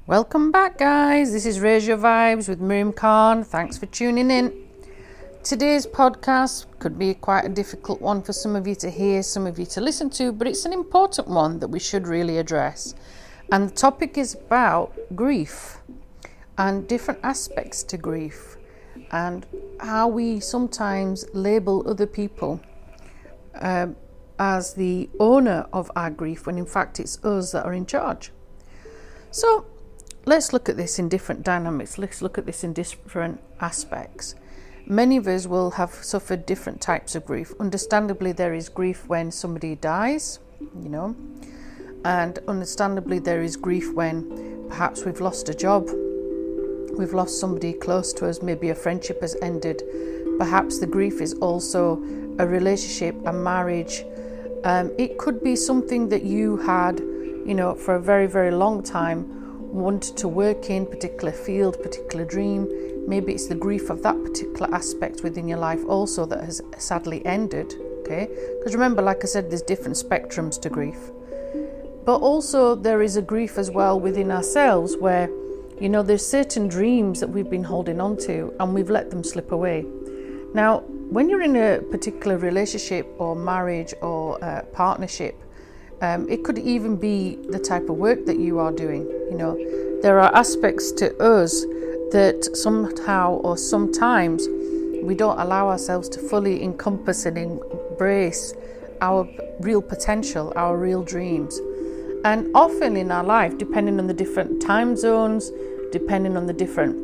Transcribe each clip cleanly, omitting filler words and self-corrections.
Welcome back, guys. This is Raise Your Vibes with Miriam. Thanks for tuning in. Today's podcast could be quite a difficult one for some of you to hear, some of you to listen to, but it's an important one that we should really address. And the topic is about grief and different aspects to grief and how we sometimes label other people as the owner of our grief when in fact it's us that are in charge. So let's look at this in different dynamics. Let's look at this in different aspects. Many of us will have suffered different types of grief. Understandably, there is grief when somebody dies, and understandably there is grief when perhaps we've lost a job, we've lost somebody close to us, maybe a friendship has ended. Perhaps the grief is also a relationship, a marriage. It could be something that you had, for a very, very long time, wanted to work in, particular field, particular dream. Maybe it's the grief of that particular aspect within your life also that has sadly ended, okay? Because remember, like I said, there's different spectrums to grief. But also there is a grief as well within ourselves where, there's certain dreams that we've been holding on to and we've let them slip away. Now, when you're in a particular relationship or marriage or partnership, it could even be the type of work that you are doing. There are aspects to us that somehow or sometimes we don't allow ourselves to fully encompass and embrace our real potential, our real dreams. And often in our life, depending on the different time zones, depending on the different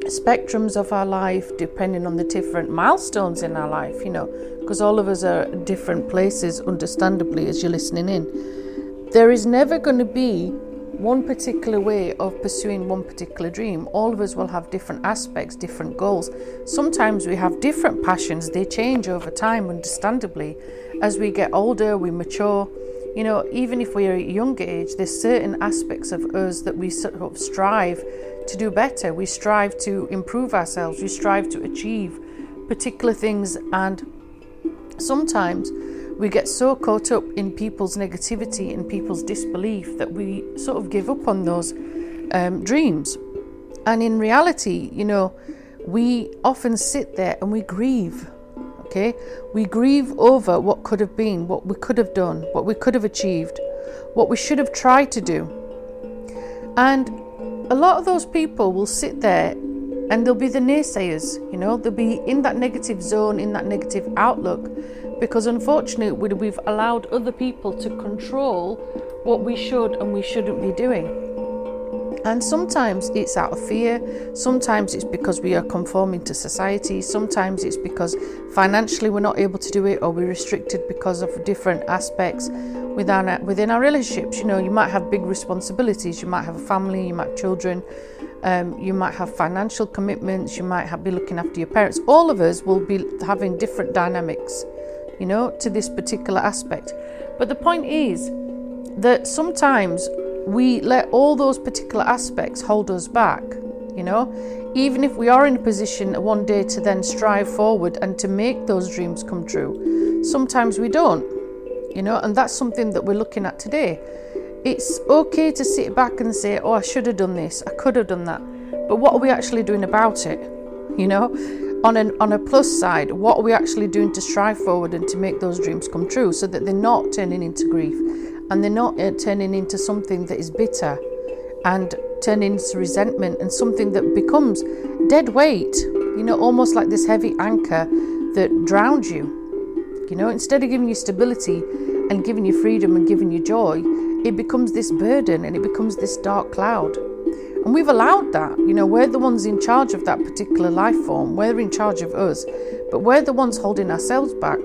spectrums of our life, depending on the different milestones in our life, because all of us are at different places, understandably, as you're listening in. There is never going to be one particular way of pursuing one particular dream. All of us will have different aspects, different goals. Sometimes we have different passions. They change over time, understandably. As we get older, we mature. Even if we're at a younger age, there's certain aspects of us that we sort of strive to do better. We strive to improve ourselves. We strive to achieve particular things, and sometimes we get so caught up in people's negativity and people's disbelief that we sort of give up on those dreams. And in reality, we often sit there and we grieve. Okay, we grieve over what could have been, what we could have done, what we could have achieved, what we should have tried to do. And a lot of those people will sit there and they'll be the naysayers, they'll be in that negative zone, in that negative outlook, because unfortunately we've allowed other people to control what we should and we shouldn't be doing. And sometimes it's out of fear, sometimes it's because we are conforming to society, sometimes it's because financially we're not able to do it, or we're restricted because of different aspects within our relationships. You might have big responsibilities, you might have a family, you might have children, you might have financial commitments, you might be looking after your parents. All of us will be having different dynamics, to this particular aspect. But the point is that sometimes we let all those particular aspects hold us back, even if we are in a position one day to then strive forward and to make those dreams come true. Sometimes we don't, and that's something that we're looking at today. It's okay to sit back and say, oh, I should have done this, I could have done that, but what are we actually doing about it? On a plus side, what are we actually doing to strive forward and to make those dreams come true, so that they're not turning into grief and they're not turning into something that is bitter and turning into resentment and something that becomes dead weight, almost like this heavy anchor that drowns you. Instead of giving you stability and giving you freedom and giving you joy, it becomes this burden and it becomes this dark cloud. And we've allowed that. We're the ones in charge of that particular life form. We're in charge of us, but we're the ones holding ourselves back.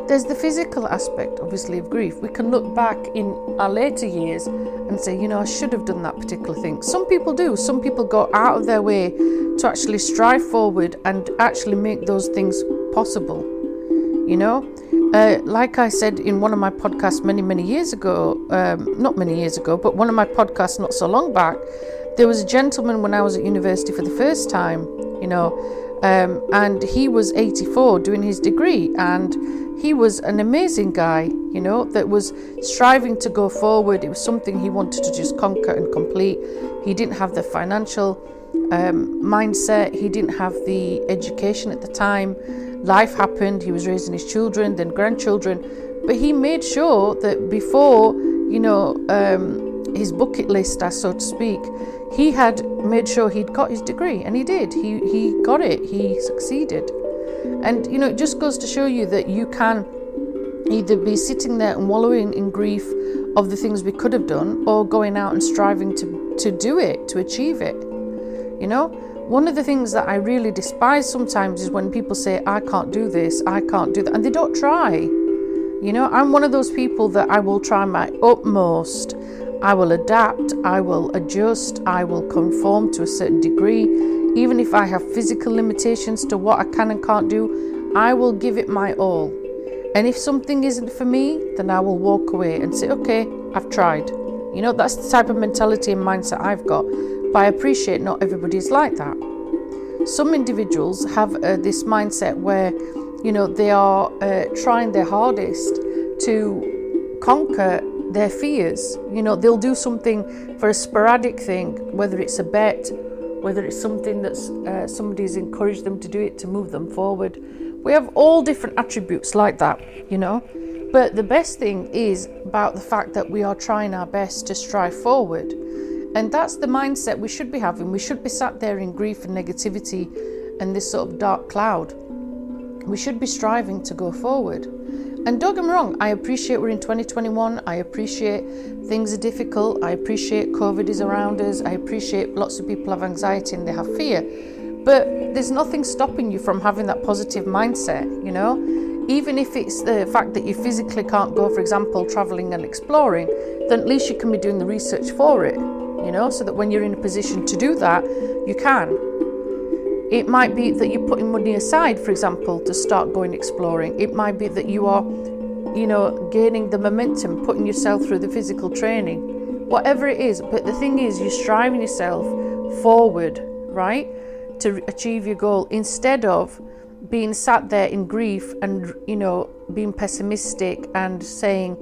There's the physical aspect, obviously, of grief. We can look back in our later years and say, I should have done that particular thing. Some people do. Some people go out of their way to actually strive forward and actually make those things possible. Like I said in one of my podcasts many years ago, not many years ago, but one of my podcasts not so long back, there was a gentleman when I was at university for the first time, and he was 84 doing his degree, and he was an amazing guy, that was striving to go forward. It was something he wanted to just conquer and complete. He didn't have the financial mindset. He didn't have the education at the time. Life happened. He was raising his children, then grandchildren. But he made sure that before, his bucket list, so to speak, he had made sure he'd got his degree, and he did. He got it. He succeeded. And, it just goes to show you that you can either be sitting there and wallowing in grief of the things we could have done, or going out and striving to do it, to achieve it. One of the things that I really despise sometimes is when people say, I can't do this, I can't do that, and they don't try. I'm one of those people that I will try my utmost. I will adapt, I will adjust, I will conform to a certain degree. Even if I have physical limitations to what I can and can't do, I will give it my all. And if something isn't for me, then I will walk away and say, okay, I've tried. That's the type of mentality and mindset I've got. But I appreciate not everybody is like that. Some individuals have this mindset where, they are trying their hardest to conquer their fears. They'll do something for a sporadic thing, whether it's a bet, whether it's something that's somebody's encouraged them to do it to move them forward. We have all different attributes like that, But the best thing is about the fact that we are trying our best to strive forward. And that's the mindset we should be having. We should be sat there in grief and negativity and this sort of dark cloud. We should be striving to go forward. And don't get me wrong, I appreciate we're in 2021. I appreciate things are difficult. I appreciate COVID is around us. I appreciate lots of people have anxiety and they have fear. But there's nothing stopping you from having that positive mindset, Even if it's the fact that you physically can't go, for example, traveling and exploring, then at least you can be doing the research for it, so that when you're in a position to do that, you can. It might be that you're putting money aside, for example, to start going exploring. It might be that you are, gaining the momentum, putting yourself through the physical training, whatever it is. But the thing is, you're striving yourself forward, right, to achieve your goal, instead of being sat there in grief and, being pessimistic and saying,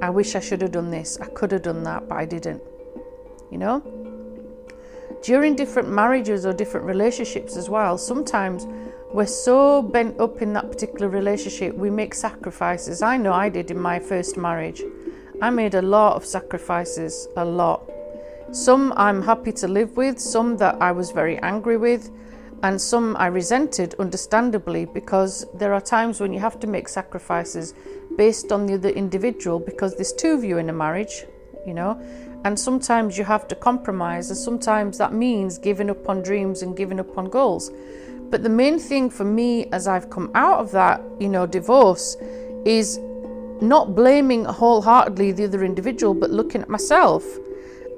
I wish I should have done this, I could have done that, but I didn't, During different marriages or different relationships as well, sometimes we're so bent up in that particular relationship, we make sacrifices. I know I did in my first marriage. I made a lot of sacrifices, a lot. Some I'm happy to live with, some that I was very angry with, and some I resented, understandably, because there are times when you have to make sacrifices based on the other individual, because there's two of you in a marriage, and sometimes you have to compromise, and sometimes that means giving up on dreams and giving up on goals. But the main thing for me as I've come out of that, divorce, is not blaming wholeheartedly the other individual, but looking at myself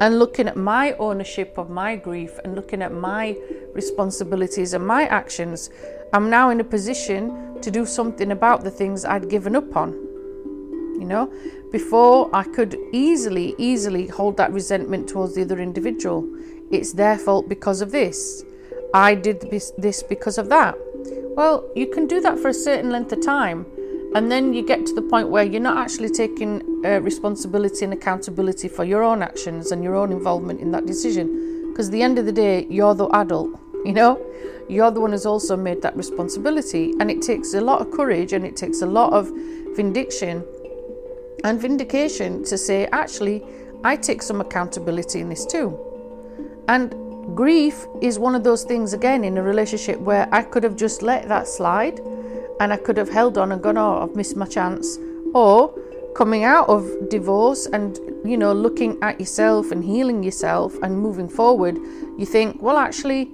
and looking at my ownership of my grief and looking at my responsibilities and my actions. I'm now in a position to do something about the things I'd given up on. Before I could easily hold that resentment towards the other individual. It's their fault because of this. I did this because of that. Well, you can do that for a certain length of time, and then you get to the point where you're not actually taking responsibility and accountability for your own actions and your own involvement in that decision. Because at the end of the day, you're the adult, You're the one who's also made that responsibility. And it takes a lot of courage and it takes a lot of vindication to say, actually, I take some accountability in this too. And grief is one of those things, again, in a relationship where I could have just let that slide and I could have held on and gone, oh, I've missed my chance. Or coming out of divorce and, looking at yourself and healing yourself and moving forward, you think, well, actually,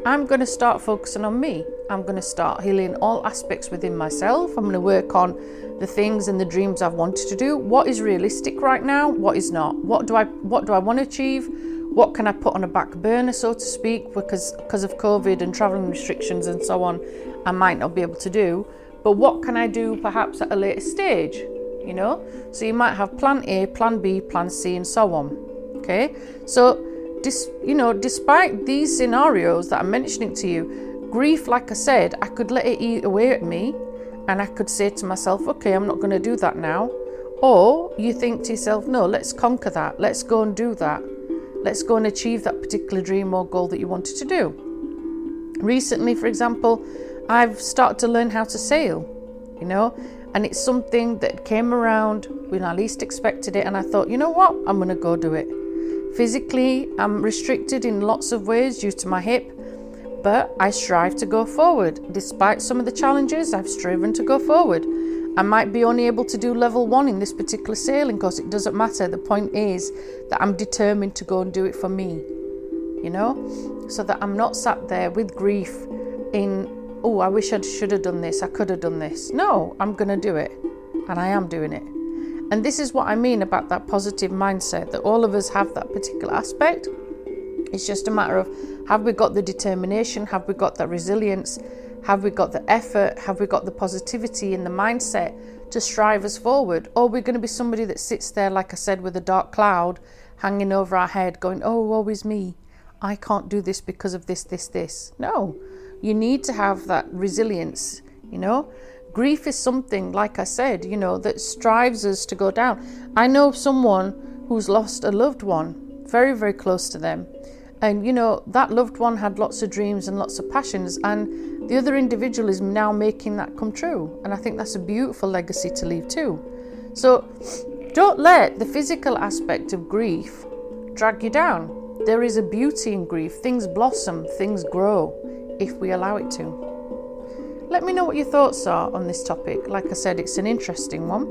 I'm going to start focusing on me. I'm going to start healing all aspects within myself. I'm going to work on the things and the dreams I've wanted to do. What is realistic right now? What is not? What do I want to achieve? What can I put on a back burner, so to speak, because of COVID and traveling restrictions and so on, I might not be able to do. But what can I do perhaps at a later stage? So you might have plan A, plan B, plan C, and so on. Okay, so despite these scenarios that I'm mentioning to you, grief, like I said, I could let it eat away at me and I could say to myself, okay, I'm not going to do that now. Or you think to yourself, no, let's conquer that. Let's go and do that. Let's go and achieve that particular dream or goal that you wanted to do. Recently, for example, I've started to learn how to sail, and it's something that came around when I least expected it. And I thought, you know what? I'm going to go do it. Physically, I'm restricted in lots of ways due to my hip, but I strive to go forward. Despite some of the challenges, I've striven to go forward. I might be only able to do level 1 in this particular sailing course. It doesn't matter. The point is that I'm determined to go and do it for me, so that I'm not sat there with grief in, oh, I wish I should have done this. I could have done this. No, I'm going to do it. And I am doing it. And this is what I mean about that positive mindset, that all of us have that particular aspect. It's just a matter of, have we got the determination? Have we got that resilience? Have we got the effort? Have we got the positivity and the mindset to strive us forward? Or we're going to be somebody that sits there, like I said, with a dark cloud hanging over our head going, oh, woe is me. I can't do this because of this. No, you need to have that resilience, Grief is something, like I said, that strives us to go down. I know someone who's lost a loved one, very, very close to them. And, that loved one had lots of dreams and lots of passions, and the other individual is now making that come true. And I think that's a beautiful legacy to leave too. So don't let the physical aspect of grief drag you down. There is a beauty in grief. Things blossom, things grow, if we allow it to. Let me know what your thoughts are on this topic. Like I said, it's an interesting one,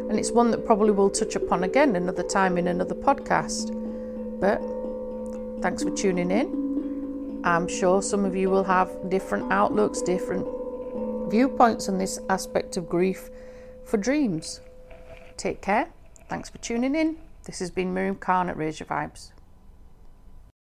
and it's one that probably we'll touch upon again another time in another podcast. But thanks for tuning in. I'm sure some of you will have different outlooks, different viewpoints on this aspect of grief for dreams. Take care. Thanks for tuning in. This has been Miriam Khan at Raise Your Vibes.